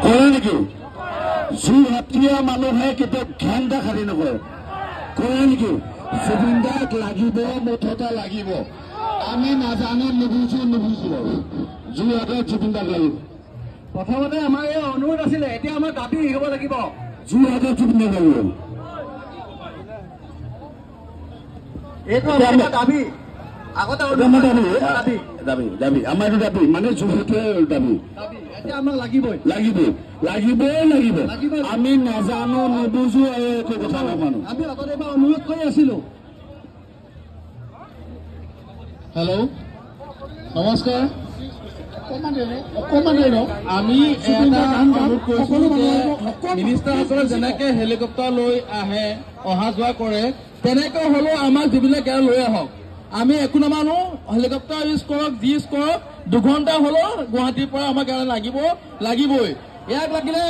কৰে নেকি? যোৰহাটীয়া মানুহে কেতিয়াও ঘেন দেখাৰি নকৰে, কৰে নেকি? জুবিন দাক লাগিব, মুঠতে লাগিব। আমি নাজানো, নুবুজো যোৰহাটত জুবিন দাক লাগিব। প্ৰথমতে আমাৰ এই অনুৰোধ আছিলে, এতিয়া আমাৰ দাবী হ'ব লাগিব। যোৰহাটত জুবিন দাক লাগিব। এইটো আমাৰ দাবী। আগতে দাবী দাবী আমাৰ দাবী মানে যোৰহাটৰ দাবী। এতিয়া আমাক লাগিবই লাগিব। আমি নাজানো, নুবুজো, একো কথা নামানো। আমি আগতে এবাৰ অনুৰোধ কৰি আছিলো। হেল্ল', নমস্কাৰ। আমি এটা অনুৰোধ কৰিছো যে মিনিষ্টাৰসকলে যেনেকে হেলিকপ্টাৰ লৈ অহা যোৱা কৰে, তেনেকৈ হলেও আমাক যিবিলাক ইয়াত লৈ আহক। আমি একো নামানো, হেলিকপ্টাৰ ইউজ কৰক, যি ইউজ কৰক, 2 ঘণ্টা হলেও গুৱাহাটীৰ পৰা আমাক ইয়াত লাগিবই। ইয়াক লাগিলে